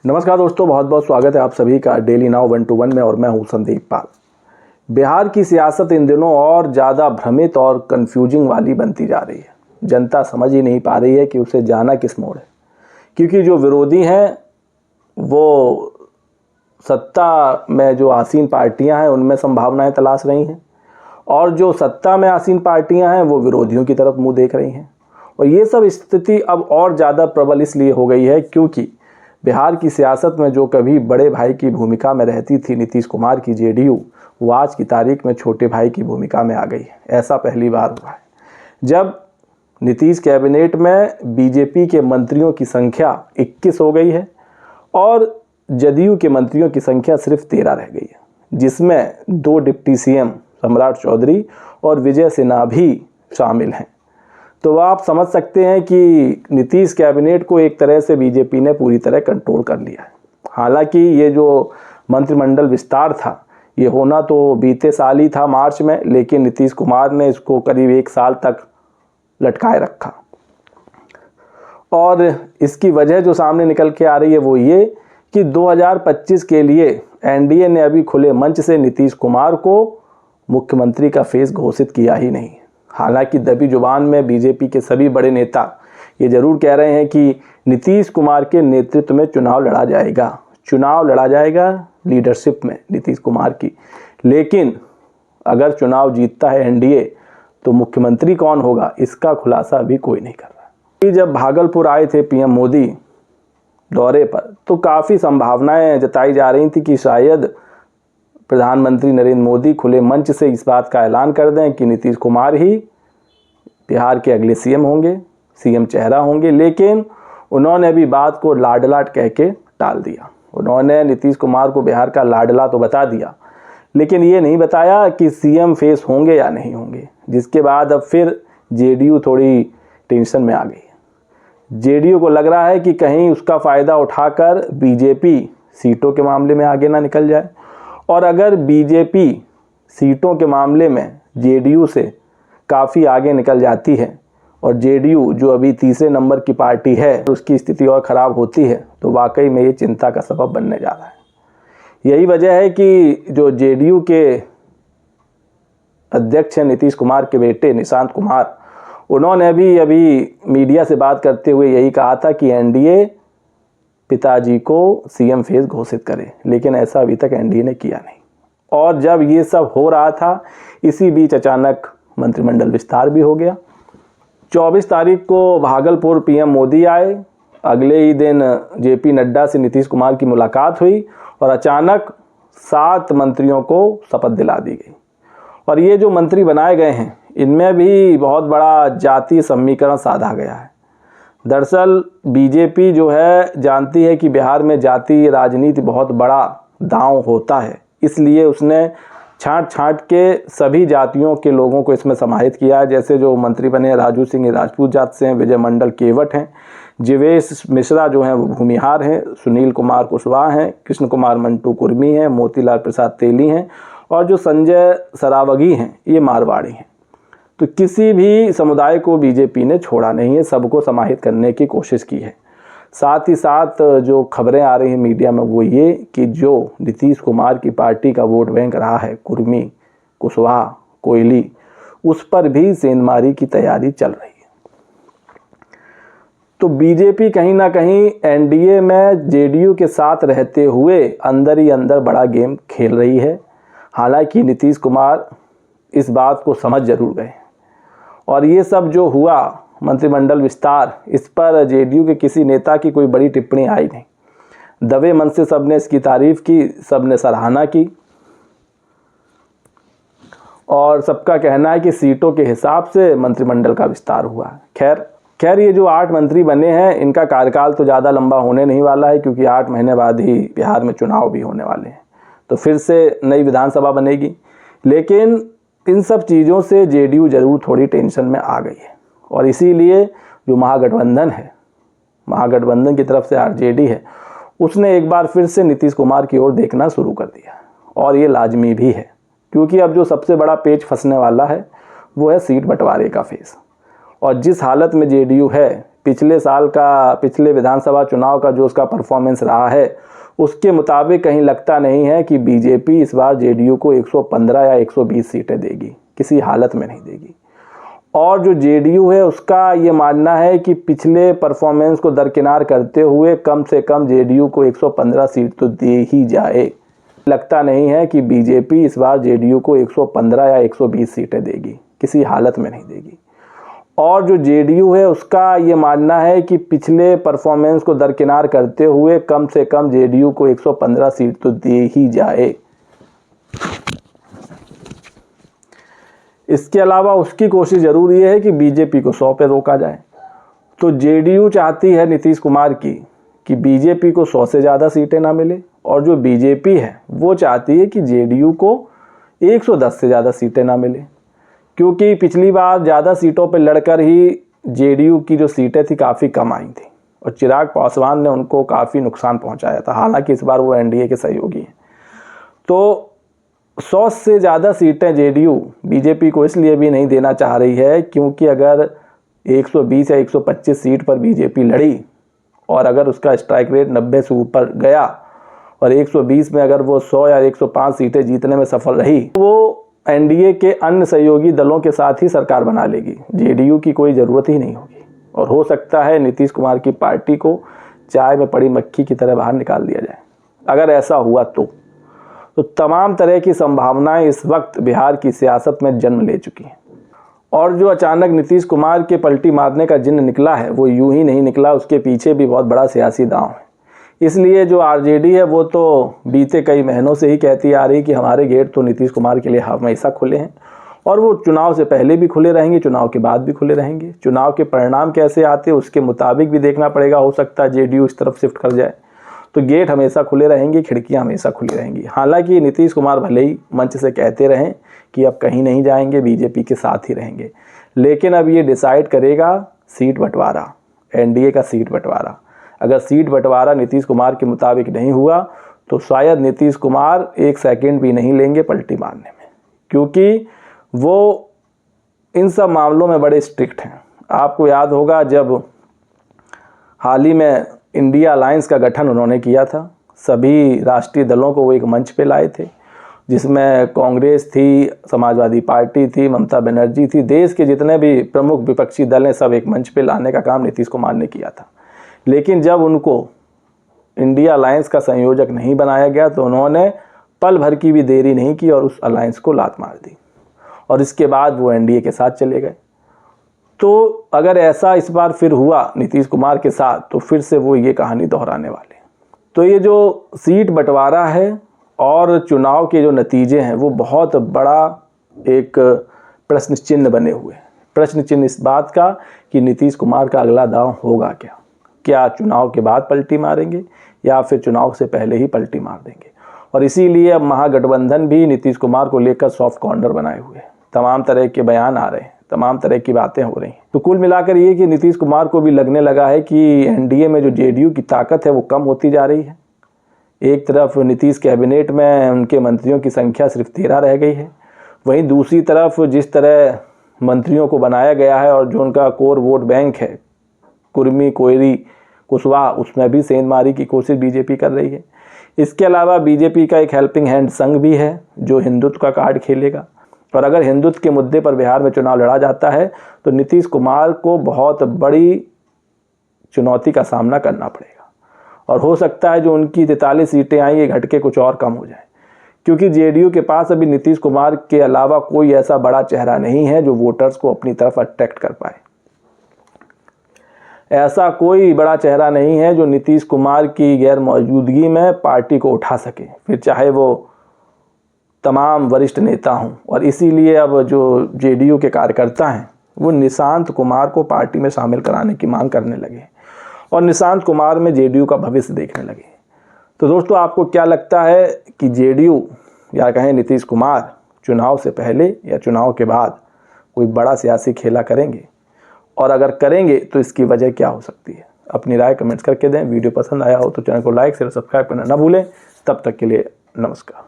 नमस्कार दोस्तों, बहुत बहुत स्वागत है आप सभी का डेली नाउ 1 to 1 में और मैं हूं संदीप पाल। बिहार की सियासत इन दिनों और ज़्यादा भ्रमित और कंफ्यूजिंग वाली बनती जा रही है। जनता समझ ही नहीं पा रही है कि उसे जाना किस मोड़ है, क्योंकि जो विरोधी हैं वो सत्ता में जो आसीन पार्टियां हैं उनमें संभावनाएं तलाश रही हैं और जो सत्ता में आसीन पार्टियां हैं वो विरोधियों की तरफ मुँह देख रही हैं। और ये सब स्थिति अब और ज़्यादा प्रबल इसलिए हो गई है क्योंकि बिहार की सियासत में जो कभी बड़े भाई की भूमिका में रहती थी नीतीश कुमार की जेडीयू, वो आज की तारीख में छोटे भाई की भूमिका में आ गई है। ऐसा पहली बार हुआ है जब नीतीश कैबिनेट में बीजेपी के मंत्रियों की संख्या 21 हो गई है और जदयू के मंत्रियों की संख्या सिर्फ 13 रह गई है, जिसमें 2 डिप्टी सीएम सम्राट चौधरी और विजय सिन्हा भी शामिल हैं। तो आप समझ सकते हैं कि नीतीश कैबिनेट को एक तरह से बीजेपी ने पूरी तरह कंट्रोल कर लिया है। हालांकि ये जो मंत्रिमंडल विस्तार था ये होना तो बीते साल ही था मार्च में, लेकिन नीतीश कुमार ने इसको करीब 1 साल तक लटकाए रखा। और इसकी वजह जो सामने निकल के आ रही है वो ये कि 2025 के लिए एनडीए ने अभी खुले मंच से नीतीश कुमार को मुख्यमंत्री का फेस घोषित किया ही नहीं। हालांकि दबी जुबान में बीजेपी के सभी बड़े नेता ये जरूर कह रहे हैं कि नीतीश कुमार के नेतृत्व में चुनाव लड़ा जाएगा लीडरशिप में नीतीश कुमार की। लेकिन अगर चुनाव जीतता है एनडीए तो मुख्यमंत्री कौन होगा इसका खुलासा अभी कोई नहीं कर रहा। जब भागलपुर आए थे पीएम मोदी दौरे पर तो काफ़ी संभावनाएं जताई जा रही थी कि शायद प्रधानमंत्री नरेंद्र मोदी खुले मंच से इस बात का ऐलान कर दें कि नीतीश कुमार ही बिहार के अगले सीएम होंगे, सीएम चेहरा होंगे। लेकिन उन्होंने अभी बात को लाडलाट कह के टाल दिया। उन्होंने नीतीश कुमार को बिहार का लाडला तो बता दिया, लेकिन ये नहीं बताया कि सीएम फेस होंगे या नहीं होंगे, जिसके बाद अब फिर जेडीयू थोड़ी टेंशन में आ गई। जेडीयू को लग रहा है कि कहीं उसका फ़ायदा उठाकर बीजेपी सीटों के मामले में आगे ना निकल जाए, और अगर बीजेपी सीटों के मामले में जेडीयू से काफ़ी आगे निकल जाती है और जेडीयू जो अभी तीसरे नंबर की पार्टी है उसकी स्थिति और ख़राब होती है तो वाकई में ये चिंता का सबब बनने जा रहा है। यही वजह है कि जो जेडीयू के अध्यक्ष हैं नीतीश कुमार के बेटे निशांत कुमार, उन्होंने अभी मीडिया से बात करते हुए यही कहा था कि एनडीए पिताजी को सीएम फेस घोषित करे, लेकिन ऐसा अभी तक एनडीए ने किया नहीं। और जब ये सब हो रहा था इसी बीच अचानक मंत्रिमंडल विस्तार भी हो गया। 24 तारीख को भागलपुर पीएम मोदी आए, अगले ही दिन जेपी नड्डा से नीतीश कुमार की मुलाकात हुई और अचानक 7 मंत्रियों को शपथ दिला दी गई। और ये जो मंत्री बनाए गए हैं इनमें भी बहुत बड़ा जातीय समीकरण साधा गया है। दरअसल बीजेपी जो है जानती है कि बिहार में जातीय राजनीति बहुत बड़ा दांव होता है, इसलिए उसने छांट के सभी जातियों के लोगों को इसमें समाहित किया है। जैसे जो मंत्री बने राजू सिंह राजपूत जात से हैं, विजय मंडल केवट हैं, जीवेश मिश्रा जो हैं वो भूमिहार हैं, सुनील कुमार कुशवाहा हैं, कृष्ण कुमार मंटू कुर्मी हैं, मोतीलाल प्रसाद तेली हैं और जो संजय सरावगी हैं ये मारवाड़ी हैं। तो किसी भी समुदाय को बीजेपी ने छोड़ा नहीं है, सबको समाहित करने की कोशिश की है। साथ ही साथ जो खबरें आ रही हैं मीडिया में वो ये कि जो नीतीश कुमार की पार्टी का वोट बैंक रहा है कुर्मी, कुशवाहा, कोयली, उस पर भी सेंधमारी की तैयारी चल रही है। तो बीजेपी कहीं ना कहीं एनडीए में जेडीयू के साथ रहते हुए अंदर ही अंदर बड़ा गेम खेल रही है। हालांकि नीतीश कुमार इस बात को समझ जरूर गए और ये सब जो हुआ मंत्रिमंडल विस्तार, इस पर जेडीयू के किसी नेता की कोई बड़ी टिप्पणी आई नहीं। दबे मन से सबने इसकी तारीफ की, सबने सराहना की और सबका कहना है कि सीटों के हिसाब से मंत्रिमंडल का विस्तार हुआ है। खैर ये जो 8 मंत्री बने हैं इनका कार्यकाल तो ज़्यादा लंबा होने नहीं वाला है, क्योंकि 8 महीने बाद ही बिहार में चुनाव भी होने वाले हैं, तो फिर से नई विधानसभा बनेगी। लेकिन इन सब चीज़ों से जेडीयू जरूर थोड़ी टेंशन में आ गई है और इसीलिए जो महागठबंधन है, महागठबंधन की तरफ से आरजेडी है, उसने एक बार फिर से नीतीश कुमार की ओर देखना शुरू कर दिया और ये लाजमी भी है, क्योंकि अब जो सबसे बड़ा पेच फंसने वाला है वो है सीट बंटवारे का फेस। और जिस हालत में जेडीयू है पिछले विधानसभा चुनाव का जो उसका परफॉर्मेंस रहा है उसके मुताबिक कहीं लगता नहीं है कि बीजेपी इस बार जेडीयू को 115 या 120 सीटें देगी, किसी हालत में नहीं देगी। और जो जेडीयू है उसका ये मानना है कि पिछले परफॉर्मेंस को दरकिनार करते हुए कम से कम जेडीयू को 115 सीट तो दे ही जाए। लगता नहीं है कि बीजेपी इस बार जेडीयू को 115 या 120 सीटें देगी, किसी हालत में नहीं देगी। और जो जेडीयू है उसका ये मानना है कि पिछले परफॉर्मेंस को दरकिनार करते हुए कम से कम जेडीयू को 115 सीट तो दे ही जाए। इसके अलावा उसकी कोशिश जरूर ये है कि बीजेपी को 100 पे रोका जाए। तो जेडीयू चाहती है नीतीश कुमार की कि बीजेपी को 100 से ज़्यादा सीटें ना मिले, और जो बीजेपी है वो चाहती है कि जेडीयू को 110 से ज़्यादा सीटें ना मिले, क्योंकि पिछली बार ज़्यादा सीटों पर लड़कर ही जेडीयू की जो सीटें थी काफ़ी कम आई थी और चिराग पासवान ने उनको काफ़ी नुकसान पहुंचाया था। हालांकि इस बार वो एनडीए के सहयोगी हैं। तो 100 से ज़्यादा सीटें जेडीयू बीजेपी को इसलिए भी नहीं देना चाह रही है क्योंकि अगर 120 या 125 सीट पर बीजेपी लड़ी और अगर उसका स्ट्राइक रेट 90 से ऊपर गया और 120 में अगर वो 100 या 105 सीटें जीतने में सफल रही तो वो एनडीए के अन्य सहयोगी दलों के साथ ही सरकार बना लेगी, जेडीयू की कोई ज़रूरत ही नहीं होगी। और हो सकता है नीतीश कुमार की पार्टी को चाय में पड़ी मक्खी की तरह बाहर निकाल दिया जाए। अगर ऐसा हुआ तो तमाम तरह की संभावनाएं इस वक्त बिहार की सियासत में जन्म ले चुकी हैं। और जो अचानक नीतीश कुमार के पलटी मारने का जिन्न निकला है वो यूं ही नहीं निकला, उसके पीछे भी बहुत बड़ा सियासी दांव है। इसलिए जो आरजेडी है वो तो बीते कई महीनों से ही कहती आ रही कि हमारे गेट तो नीतीश कुमार के लिए हमेशा खुले हैं और वो चुनाव से पहले भी खुले रहेंगे, चुनाव के बाद भी खुले रहेंगे। चुनाव के परिणाम कैसे आते हैं उसके मुताबिक भी देखना पड़ेगा, हो सकता है जेडीयू इस तरफ शिफ्ट कर जाए। तो गेट हमेशा खुले रहेंगे, खिड़कियां हमेशा खुली रहेंगी। हालांकि नीतीश कुमार भले ही मंच से कहते रहें कि अब कहीं नहीं जाएंगे, बीजेपी के साथ ही रहेंगे, लेकिन अब ये डिसाइड करेगा सीट बंटवारा, एनडीए का सीट बंटवारा। अगर सीट बंटवारा नीतीश कुमार के मुताबिक नहीं हुआ तो शायद नीतीश कुमार 1 सेकंड भी नहीं लेंगे पलटी मारने में, क्योंकि वो इन सब मामलों में बड़े स्ट्रिक्ट हैं। आपको याद होगा जब हाल ही में इंडिया अलायंस का गठन उन्होंने किया था, सभी राष्ट्रीय दलों को वो एक मंच पे लाए थे जिसमें कांग्रेस थी, समाजवादी पार्टी थी, ममता बनर्जी थी, देश के जितने भी प्रमुख विपक्षी दल हैं सब एक मंच पे लाने का काम नीतीश कुमार ने किया था। लेकिन जब उनको इंडिया अलायंस का संयोजक नहीं बनाया गया तो उन्होंने पल भर की भी देरी नहीं की और उस अलायंस को लात मार दी और इसके बाद वो एनडीए के साथ चले गए। तो अगर ऐसा इस बार फिर हुआ नीतीश कुमार के साथ तो फिर से वो ये कहानी दोहराने वाले। तो ये जो सीट बंटवारा है और चुनाव के जो नतीजे हैं वो बहुत बड़ा एक प्रश्न चिन्ह बने हुए हैं। प्रश्न चिन्ह इस बात का कि नीतीश कुमार का अगला दांव होगा क्या चुनाव के बाद पलटी मारेंगे या फिर चुनाव से पहले ही पलटी मार देंगे। और इसीलिए अब महागठबंधन भी नीतीश कुमार को लेकर सॉफ्ट कॉर्नर बनाए हुए हैं। तमाम तरह के बयान आ रहे हैं, तमाम तरह की बातें हो रही हैं। तो कुल मिलाकर ये कि नीतीश कुमार को भी लगने लगा है कि एनडीए में जो जेडीयू की ताकत है वो कम होती जा रही है। एक तरफ नीतीश कैबिनेट में उनके मंत्रियों की संख्या सिर्फ 13 रह गई है, वहीं दूसरी तरफ जिस तरह मंत्रियों को बनाया गया है और जो उनका कोर वोट बैंक है कुर्मी, कोयरी, कुशवाहा, उसमें भी सेंधमारी की कोशिश बीजेपी कर रही है। इसके अलावा बीजेपी का एक हेल्पिंग हैंड संघ भी है जो हिंदुत्व का कार्ड खेलेगा। और अगर हिंदुत्व के मुद्दे पर बिहार में चुनाव लड़ा जाता है तो नीतीश कुमार को बहुत बड़ी चुनौती का सामना करना पड़ेगा और हो सकता है जो उनकी 43 सीटें आई ये घट के कुछ और कम हो जाए, क्योंकि जेडीयू के पास अभी नीतीश कुमार के अलावा कोई ऐसा बड़ा चेहरा नहीं है जो वोटर्स को अपनी तरफ अट्रैक्ट कर पाए। ऐसा कोई बड़ा चेहरा नहीं है जो नीतीश कुमार की गैर मौजूदगी में पार्टी को उठा सके, फिर चाहे वो तमाम वरिष्ठ नेता हों। और इसीलिए अब जो जेडीयू के कार्यकर्ता हैं वो निशांत कुमार को पार्टी में शामिल कराने की मांग करने लगे और निशांत कुमार में जेडीयू का भविष्य देखने लगे। तो दोस्तों आपको क्या लगता है कि जेडीयू या कहें नीतीश कुमार चुनाव से पहले या चुनाव के बाद कोई बड़ा सियासी खेला करेंगे, और अगर करेंगे तो इसकी वजह क्या हो सकती है? अपनी राय कमेंट्स करके दें। वीडियो पसंद आया हो तो चैनल को लाइक शेयर सब्सक्राइब करना ना भूलें। तब तक के लिए नमस्कार।